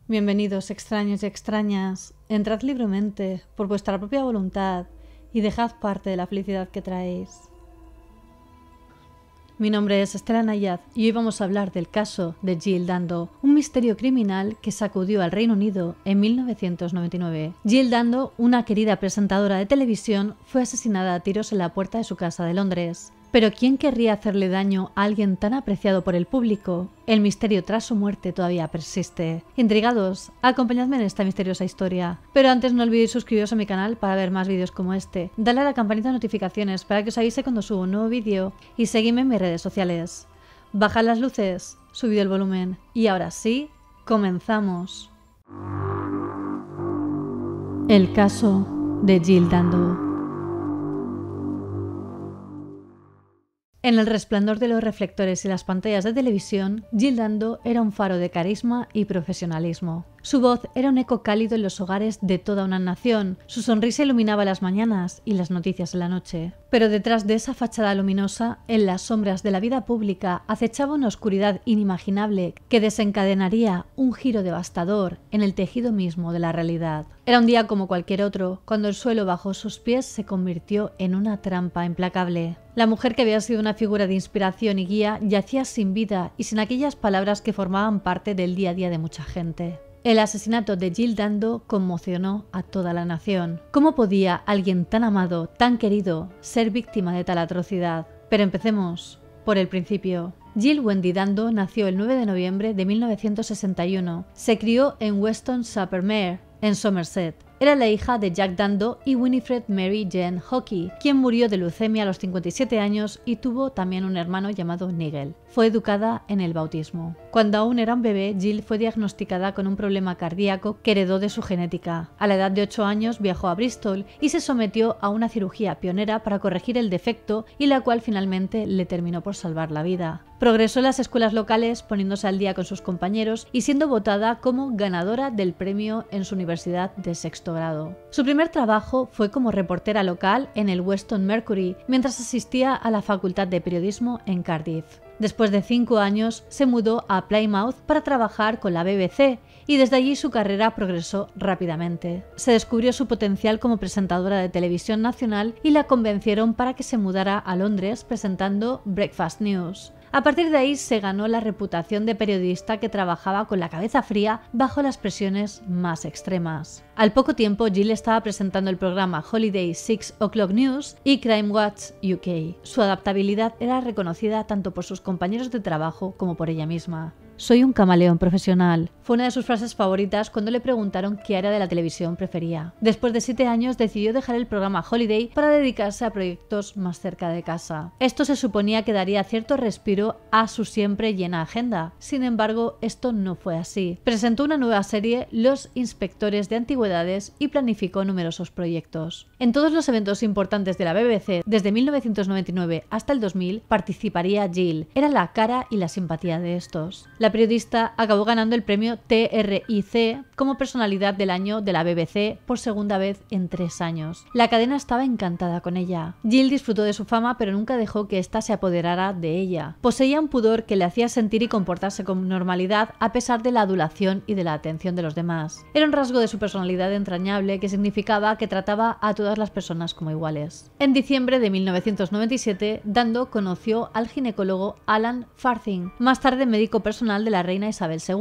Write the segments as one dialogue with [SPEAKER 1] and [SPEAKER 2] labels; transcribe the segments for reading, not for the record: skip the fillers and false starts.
[SPEAKER 1] Bienvenidos, extraños y extrañas. Entrad libremente, por vuestra propia voluntad, y dejad parte de la felicidad que traéis. Mi nombre es Estela Nayad y hoy vamos a hablar del caso de Jill Dando, un misterio criminal que sacudió al Reino Unido en 1999. Jill Dando, una querida presentadora de televisión, fue asesinada a tiros en la puerta de su casa de Londres. Pero ¿quién querría hacerle daño a alguien tan apreciado por el público? El misterio tras su muerte todavía persiste. Intrigados, acompañadme en esta misteriosa historia. Pero antes no olvidéis suscribiros a mi canal para ver más vídeos como este. Dale a la campanita de notificaciones para que os avise cuando subo un nuevo vídeo y seguidme en mis redes sociales. Bajad las luces, subid el volumen y ahora sí, comenzamos. El caso de Jill Dando. En el resplandor de los reflectores y las pantallas de televisión, Jill Dando era un faro de carisma y profesionalismo. Su voz era un eco cálido en los hogares de toda una nación, su sonrisa iluminaba las mañanas y las noticias en la noche. Pero detrás de esa fachada luminosa, en las sombras de la vida pública, acechaba una oscuridad inimaginable que desencadenaría un giro devastador en el tejido mismo de la realidad. Era un día como cualquier otro, cuando el suelo bajo sus pies se convirtió en una trampa implacable. La mujer que había sido una figura de inspiración y guía yacía sin vida y sin aquellas palabras que formaban parte del día a día de mucha gente. El asesinato de Jill Dando conmocionó a toda la nación. ¿Cómo podía alguien tan amado, tan querido, ser víctima de tal atrocidad? Pero empecemos por el principio. Jill Wendy Dando nació el 9 de noviembre de 1961. Se crió en Weston-super-Mare, en Somerset. Era la hija de Jack Dando y Winifred Mary Jane Hockey, quien murió de leucemia a los 57 años y tuvo también un hermano llamado Nigel. Fue educada en el bautismo. Cuando aún era un bebé, Jill fue diagnosticada con un problema cardíaco que heredó de su genética. A la edad de 8 años viajó a Bristol y se sometió a una cirugía pionera para corregir el defecto y la cual finalmente le terminó por salvar la vida. Progresó en las escuelas locales, poniéndose al día con sus compañeros y siendo votada como ganadora del premio en su universidad de sexto grado. Su primer trabajo fue como reportera local en el Weston Mercury, mientras asistía a la Facultad de Periodismo en Cardiff. Después de 5 años, se mudó a Plymouth para trabajar con la BBC y desde allí su carrera progresó rápidamente. Se descubrió su potencial como presentadora de televisión nacional y la convencieron para que se mudara a Londres presentando Breakfast News. A partir de ahí se ganó la reputación de periodista que trabajaba con la cabeza fría bajo las presiones más extremas. Al poco tiempo, Jill estaba presentando el programa Holiday 6 O'Clock News y Crime Watch UK. Su adaptabilidad era reconocida tanto por sus compañeros de trabajo como por ella misma. «Soy un camaleón profesional», fue una de sus frases favoritas cuando le preguntaron qué área de la televisión prefería. Después de 7 años decidió dejar el programa Holiday para dedicarse a proyectos más cerca de casa. Esto se suponía que daría cierto respiro a su siempre llena agenda. Sin embargo, esto no fue así. Presentó una nueva serie, Los Inspectores de Antigüedades, y planificó numerosos proyectos. En todos los eventos importantes de la BBC, desde 1999 hasta el 2000, participaría Jill. Era la cara y la simpatía de estos. La periodista acabó ganando el premio TRIC como personalidad del año de la BBC por segunda vez en 3 años. La cadena estaba encantada con ella. Jill disfrutó de su fama, pero nunca dejó que ésta se apoderara de ella. Poseía un pudor que le hacía sentir y comportarse con normalidad a pesar de la adulación y de la atención de los demás. Era un rasgo de su personalidad entrañable que significaba que trataba a todas las personas como iguales. En diciembre de 1997, Dando conoció al ginecólogo Alan Farthing, más tarde médico personal de la reina Isabel II,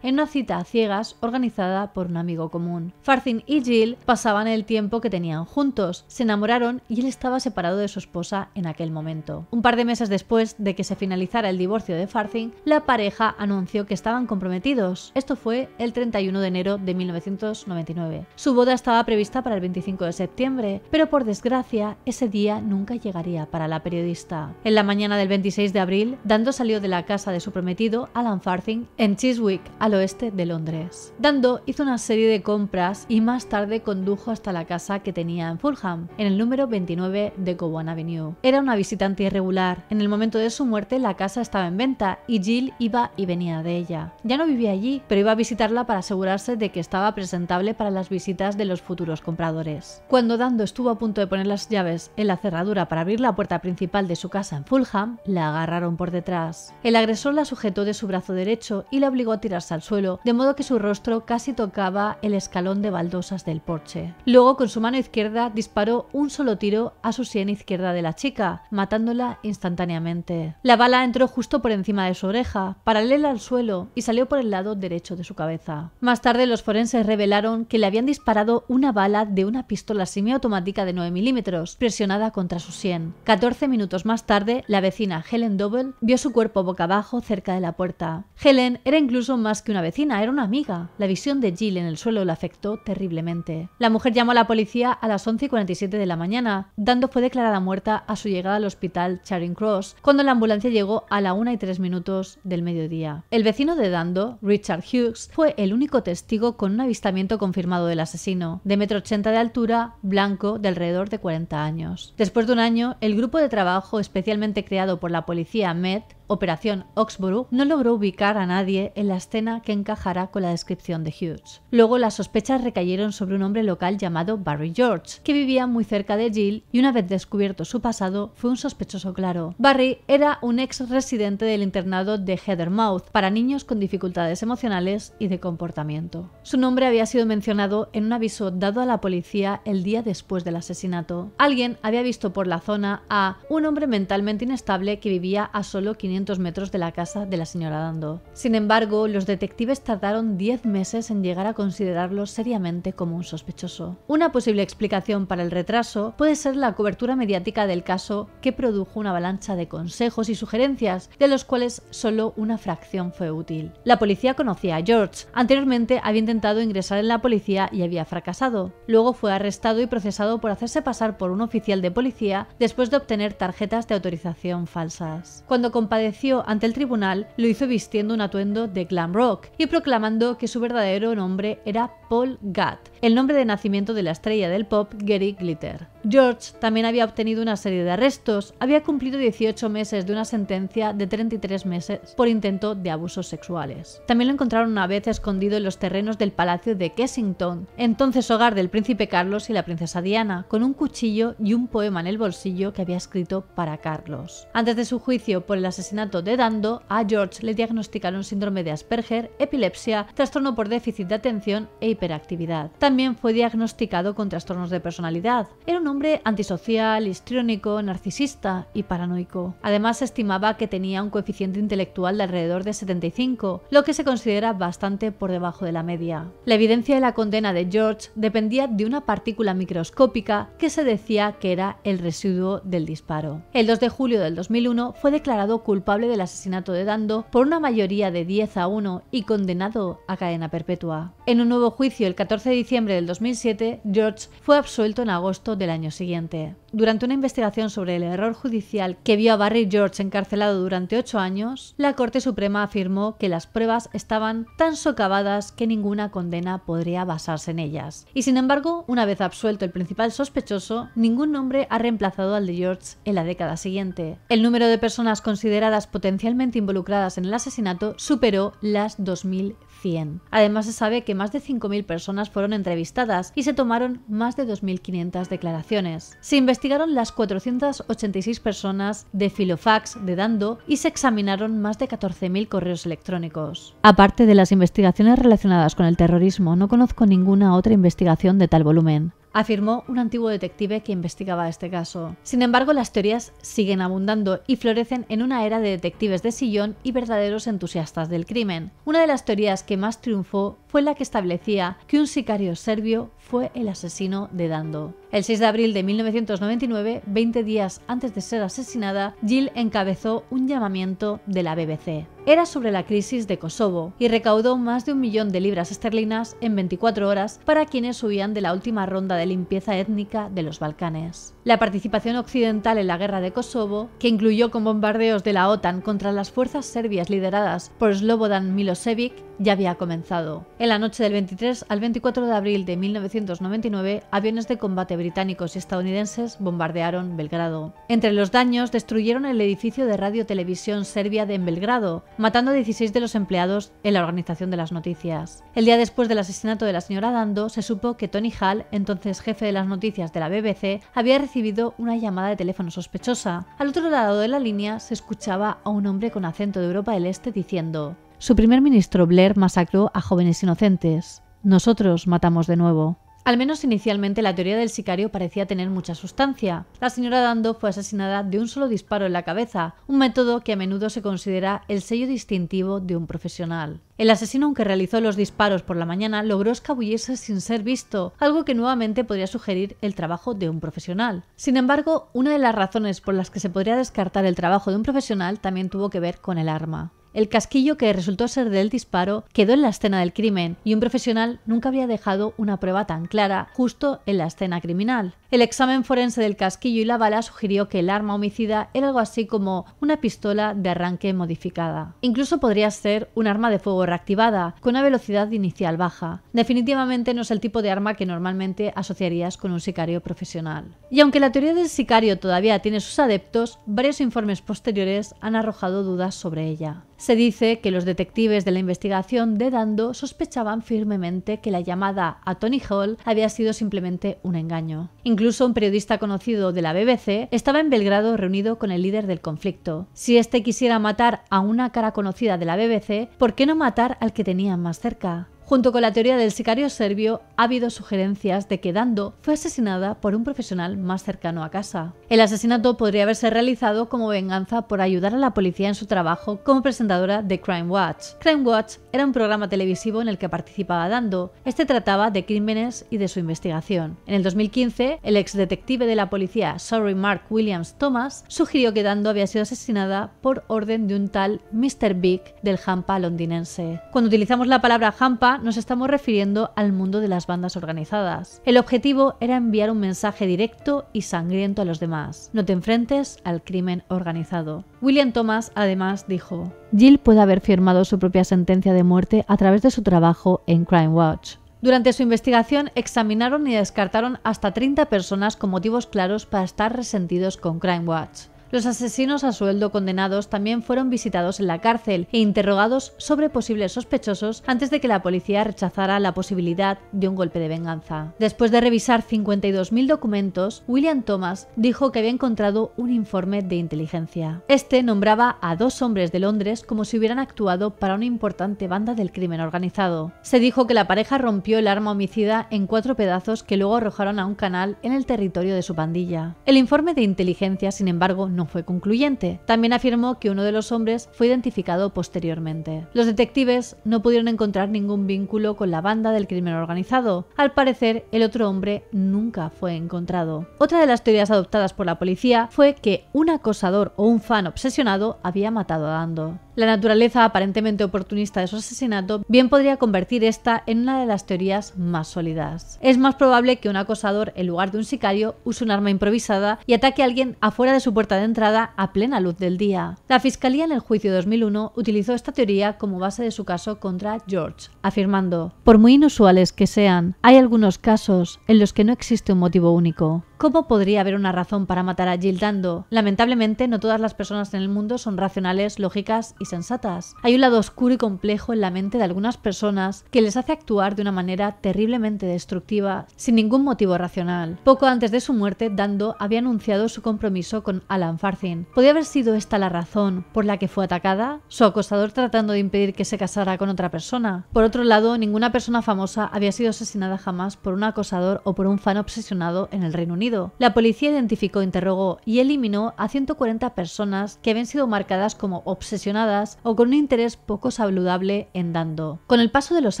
[SPEAKER 1] en una cita a ciegas organizada por un amigo común. Farthing y Jill pasaban el tiempo que tenían juntos, se enamoraron y él estaba separado de su esposa en aquel momento. Un par de meses después de que se finalizara el divorcio de Farthing, la pareja anunció que estaban comprometidos. Esto fue el 31 de enero de 1999. Su boda estaba prevista para el 25 de septiembre, pero por desgracia ese día nunca llegaría para la periodista. En la mañana del 26 de abril, Dando salió de la casa de su prometido, Alan Farthing, en Chiswick, al oeste de Londres. Dando hizo una serie de compras y más tarde condujo hasta la casa que tenía en Fulham, en el número 29 de Gowan Avenue. Era una visitante irregular. En el momento de su muerte la casa estaba en venta y Jill iba y venía de ella. Ya no vivía allí, pero iba a visitarla para asegurarse de que estaba presentable para las visitas de los futuros compradores. Cuando Dando estuvo a punto de poner las llaves en la cerradura para abrir la puerta principal de su casa en Fulham, la agarraron por detrás. El agresor la sujetó de su brazo derecho y la obligó a tirarse al suelo, de modo que su rostro casi tocaba el escalón de baldosas del porche. Luego, con su mano izquierda, disparó un solo tiro a su sien izquierda de la chica, matándola instantáneamente. La bala entró justo por encima de su oreja, paralela al suelo, y salió por el lado derecho de su cabeza. Más tarde, los forenses revelaron que le habían disparado una bala de una pistola semiautomática de 9 milímetros, presionada contra su sien. 14 minutos más tarde, la vecina Helen Double vio su cuerpo boca abajo cerca de la puerta. Helen era incluso más que una vecina, era una amiga. La visión de Jill en el suelo la afectó terriblemente. La mujer llamó a la policía a las 11:47 de la mañana. Dando fue declarada muerta a su llegada al hospital Charing Cross, cuando la ambulancia llegó a la 1:03 del mediodía. El vecino de Dando, Richard Hughes, fue el único testigo con un avistamiento confirmado del asesino, de 1,80 m de altura, blanco, de alrededor de 40 años. Después de un año, el grupo de trabajo especialmente creado por la policía Met, Operación Oxborough, no logró ubicar a nadie en la escena que encajara con la descripción de Hughes. Luego las sospechas recayeron sobre un hombre local llamado Barry George, que vivía muy cerca de Jill y una vez descubierto su pasado fue un sospechoso claro. Barry era un ex residente del internado de Heathermouth para niños con dificultades emocionales y de comportamiento. Su nombre había sido mencionado en un aviso dado a la policía el día después del asesinato. Alguien había visto por la zona a un hombre mentalmente inestable que vivía a solo 500 metros de la casa de la señora Dando. Sin embargo, los detectives tardaron 10 meses en llegar a considerarlo seriamente como un sospechoso. Una posible explicación para el retraso puede ser la cobertura mediática del caso, que produjo una avalancha de consejos y sugerencias, de los cuales solo una fracción fue útil. La policía conocía a George. Anteriormente había intentado ingresar en la policía y había fracasado. Luego fue arrestado y procesado por hacerse pasar por un oficial de policía después de obtener tarjetas de autorización falsas. Cuando compadeció ante el tribunal, lo hizo vistiendo un atuendo de glam rock y proclamando que su verdadero nombre era Paul Gadd, el nombre de nacimiento de la estrella del pop Gary Glitter. George también había obtenido una serie de arrestos. Había cumplido 18 meses de una sentencia de 33 meses por intento de abusos sexuales. También lo encontraron una vez escondido en los terrenos del Palacio de Kensington, entonces hogar del príncipe Carlos y la princesa Diana, con un cuchillo y un poema en el bolsillo que había escrito para Carlos. Antes de su juicio por el asesinato de Dando, a George le diagnosticaron síndrome de Asperger, epilepsia, trastorno por déficit de atención e hiperactividad. También fue diagnosticado con trastornos de personalidad. Era un hombre antisocial, histriónico, narcisista y paranoico. Además, se estimaba que tenía un coeficiente intelectual de alrededor de 75, lo que se considera bastante por debajo de la media. La evidencia de la condena de George dependía de una partícula microscópica que se decía que era el residuo del disparo. El 2 de julio del 2001 fue declarado culpable del asesinato de Dando por una mayoría de 10-1 y condenado a cadena perpetua. En un nuevo juicio el 14 de diciembre del 2007, George fue absuelto en agosto del año siguiente. Durante una investigación sobre el error judicial que vio a Barry George encarcelado durante 8 años, la Corte Suprema afirmó que las pruebas estaban tan socavadas que ninguna condena podría basarse en ellas. Y sin embargo, una vez absuelto el principal sospechoso, ningún nombre ha reemplazado al de George en la década siguiente. El número de personas consideradas potencialmente involucradas en el asesinato superó las 2100. Además, se sabe que más de 5000 personas fueron entrevistadas y se tomaron más de 2500 declaraciones. Se investigaron las 486 personas de filofax de Dando y se examinaron más de 14.000 correos electrónicos. Aparte de las investigaciones relacionadas con el terrorismo, no conozco ninguna otra investigación de tal volumen, afirmó un antiguo detective que investigaba este caso. Sin embargo, las teorías siguen abundando y florecen en una era de detectives de sillón y verdaderos entusiastas del crimen. Una de las teorías que más triunfó fue la que establecía que un sicario serbio fue el asesino de Dando. El 6 de abril de 1999, 20 días antes de ser asesinada, Jill encabezó un llamamiento de la BBC. Era sobre la crisis de Kosovo y recaudó más de 1 millón de libras esterlinas en 24 horas para quienes huían de la última ronda de limpieza étnica de los Balcanes. La participación occidental en la guerra de Kosovo, que incluyó con bombardeos de la OTAN contra las fuerzas serbias lideradas por Slobodan Milosevic, ya había comenzado. En la noche del 23 al 24 de abril de 1999, aviones de combate británicos y estadounidenses bombardearon Belgrado. Entre los daños, destruyeron el edificio de radio-televisión serbia de Belgrado, matando a 16 de los empleados en la organización de las noticias. El día después del asesinato de la señora Dando, se supo que Tony Hall, entonces jefe de las noticias de la BBC, había recibido una llamada de teléfono sospechosa. Al otro lado de la línea se escuchaba a un hombre con acento de Europa del Este diciendo: Su primer ministro Blair masacró a jóvenes inocentes. Nosotros matamos de nuevo. Al menos inicialmente la teoría del sicario parecía tener mucha sustancia. La señora Dando fue asesinada de un solo disparo en la cabeza, un método que a menudo se considera el sello distintivo de un profesional. El asesino, aunque realizó los disparos por la mañana, logró escabullirse sin ser visto, algo que nuevamente podría sugerir el trabajo de un profesional. Sin embargo, una de las razones por las que se podría descartar el trabajo de un profesional también tuvo que ver con el arma. El casquillo que resultó ser del disparo quedó en la escena del crimen y un profesional nunca habría dejado una prueba tan clara justo en la escena criminal. El examen forense del casquillo y la bala sugirió que el arma homicida era algo así como una pistola de arranque modificada. Incluso podría ser un arma de fuego reactivada, con una velocidad inicial baja. Definitivamente no es el tipo de arma que normalmente asociarías con un sicario profesional. Y aunque la teoría del sicario todavía tiene sus adeptos, varios informes posteriores han arrojado dudas sobre ella. Se dice que los detectives de la investigación de Dando sospechaban firmemente que la llamada a Tony Hall había sido simplemente un engaño. Incluso un periodista conocido de la BBC estaba en Belgrado reunido con el líder del conflicto. Si éste quisiera matar a una cara conocida de la BBC, ¿por qué no matar al que tenían más cerca? Junto con la teoría del sicario serbio, ha habido sugerencias de que Dando fue asesinada por un profesional más cercano a casa. El asesinato podría haberse realizado como venganza por ayudar a la policía en su trabajo como presentadora de Crime Watch. Crime Watch era un programa televisivo en el que participaba Dando. Este trataba de crímenes y de su investigación. En el 2015, el ex detective de la policía Surrey Mark Williams Thomas sugirió que Dando había sido asesinada por orden de un tal Mr. Big del hampa londinense. Cuando utilizamos la palabra hampa, nos estamos refiriendo al mundo de las bandas organizadas. El objetivo era enviar un mensaje directo y sangriento a los demás: no te enfrentes al crimen organizado. William Thomas además dijo: Jill puede haber firmado su propia sentencia de muerte a través de su trabajo en Crime Watch. Durante su investigación examinaron y descartaron hasta 30 personas con motivos claros para estar resentidos con Crime Watch. Los asesinos a sueldo condenados también fueron visitados en la cárcel e interrogados sobre posibles sospechosos antes de que la policía rechazara la posibilidad de un golpe de venganza. Después de revisar 52.000 documentos, William Thomas dijo que había encontrado un informe de inteligencia. Este nombraba a 2 hombres de Londres como si hubieran actuado para una importante banda del crimen organizado. Se dijo que la pareja rompió el arma homicida en 4 pedazos que luego arrojaron a un canal en el territorio de su pandilla. El informe de inteligencia, sin embargo, no fue concluyente. También afirmó que uno de los hombres fue identificado posteriormente. Los detectives no pudieron encontrar ningún vínculo con la banda del crimen organizado. Al parecer, el otro hombre nunca fue encontrado. Otra de las teorías adoptadas por la policía fue que un acosador o un fan obsesionado había matado a Dando. La naturaleza aparentemente oportunista de su asesinato bien podría convertir esta en una de las teorías más sólidas. Es más probable que un acosador, en lugar de un sicario, use un arma improvisada y ataque a alguien afuera de su puerta de entrada a plena luz del día. La Fiscalía en el juicio de 2001 utilizó esta teoría como base de su caso contra George, afirmando: por muy inusuales que sean, hay algunos casos en los que no existe un motivo único. ¿Cómo podría haber una razón para matar a Jill Dando? Lamentablemente, no todas las personas en el mundo son racionales, lógicas y sensatas. Hay un lado oscuro y complejo en la mente de algunas personas que les hace actuar de una manera terriblemente destructiva, sin ningún motivo racional. Poco antes de su muerte, Dando había anunciado su compromiso con Alan Farthing. ¿Podría haber sido esta la razón por la que fue atacada? ¿Su acosador tratando de impedir que se casara con otra persona? Por otro lado, ninguna persona famosa había sido asesinada jamás por un acosador o por un fan obsesionado en el Reino Unido. La policía identificó, interrogó y eliminó a 140 personas que habían sido marcadas como obsesionadas o con un interés poco saludable en Dando. Con el paso de los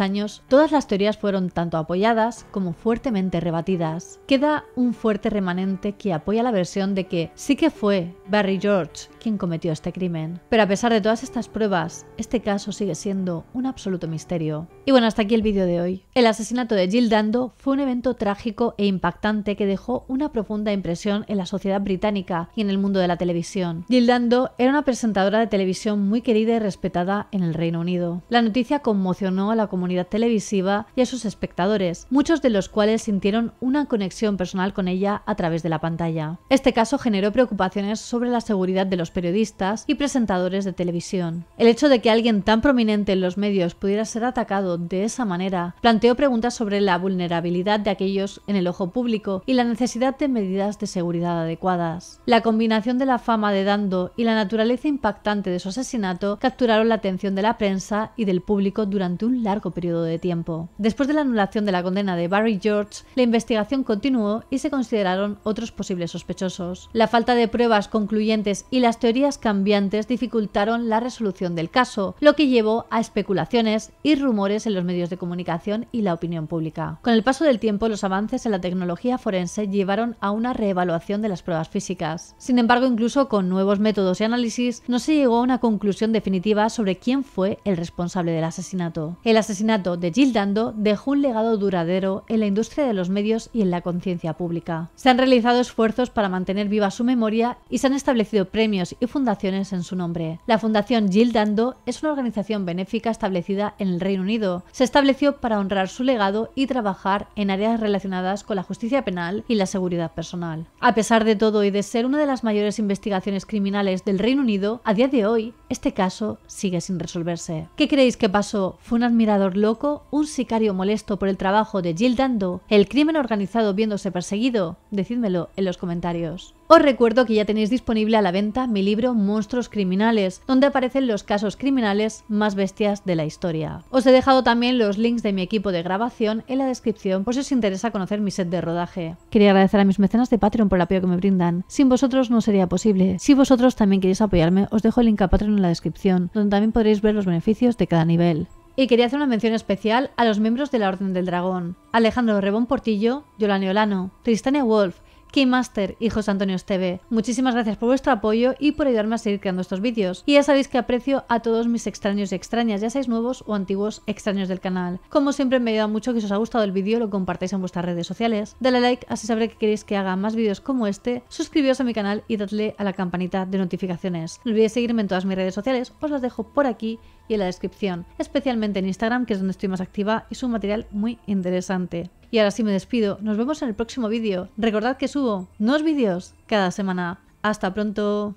[SPEAKER 1] años, todas las teorías fueron tanto apoyadas como fuertemente rebatidas. Queda un fuerte remanente que apoya la versión de que sí que fue Barry George quien cometió este crimen. Pero a pesar de todas estas pruebas, este caso sigue siendo un absoluto misterio. Y bueno, hasta aquí el vídeo de hoy. El asesinato de Jill Dando fue un evento trágico e impactante que dejó una profunda impresión en la sociedad británica y en el mundo de la televisión. Jill Dando era una presentadora de televisión muy querida y respetada en el Reino Unido. La noticia conmocionó a la comunidad televisiva y a sus espectadores, muchos de los cuales sintieron una conexión personal con ella a través de la pantalla. Este caso generó preocupaciones sobre la seguridad de los periodistas y presentadores de televisión. El hecho de que alguien tan prominente en los medios pudiera ser atacado de esa manera planteó preguntas sobre la vulnerabilidad de aquellos en el ojo público y la necesidad de medidas de seguridad adecuadas. La combinación de la fama de Dando y la naturaleza impactante de su asesinato asesinato capturaron la atención de la prensa y del público durante un largo periodo de tiempo. Después de la anulación de la condena de Barry George, la investigación continuó y se consideraron otros posibles sospechosos. La falta de pruebas concluyentes y las teorías cambiantes dificultaron la resolución del caso, lo que llevó a especulaciones y rumores en los medios de comunicación y la opinión pública. Con el paso del tiempo, los avances en la tecnología forense llevaron a una reevaluación de las pruebas físicas. Sin embargo, incluso con nuevos métodos y análisis, no se llegó a una conclusión definitiva sobre quién fue el responsable del asesinato. El asesinato de Jill Dando dejó un legado duradero en la industria de los medios y en la conciencia pública. Se han realizado esfuerzos para mantener viva su memoria y se han establecido premios y fundaciones en su nombre. La Fundación Jill Dando es una organización benéfica establecida en el Reino Unido. Se estableció para honrar su legado y trabajar en áreas relacionadas con la justicia penal y la seguridad personal. A pesar de todo y de ser una de las mayores investigaciones criminales del Reino Unido, a día de hoy, este caso sigue sin resolverse. ¿Qué creéis que pasó? ¿Fue un admirador loco? ¿Un sicario molesto por el trabajo de Jill Dando? ¿El crimen organizado viéndose perseguido? Decídmelo en los comentarios. Os recuerdo que ya tenéis disponible a la venta mi libro Monstruos Criminales, donde aparecen los casos criminales más bestias de la historia. Os he dejado también los links de mi equipo de grabación en la descripción por si os interesa conocer mi set de rodaje. Quería agradecer a mis mecenas de Patreon por el apoyo que me brindan. Sin vosotros no sería posible. Si vosotros también queréis apoyarme, os dejo el link a Patreon en la descripción, donde también podréis ver los beneficios de cada nivel. Y quería hacer una mención especial a los miembros de la Orden del Dragón: Alejandro Rebón Portillo, Yolani Olano, Tristania Wolf, Keymaster y José Antonio Esteve. Muchísimas gracias por vuestro apoyo y por ayudarme a seguir creando estos vídeos. Y ya sabéis que aprecio a todos mis extraños y extrañas, ya seáis nuevos o antiguos extraños del canal. Como siempre, me ayuda mucho que si os ha gustado el vídeo lo compartáis en vuestras redes sociales. Dale a like, así sabré que queréis que haga más vídeos como este. Suscribíos a mi canal y dadle a la campanita de notificaciones. No olvidéis seguirme en todas mis redes sociales, os las dejo por aquí y en la descripción, especialmente en Instagram, que es donde estoy más activa y es un material muy interesante. Y ahora sí me despido, nos vemos en el próximo vídeo. Recordad que subo nuevos vídeos cada semana. ¡Hasta pronto!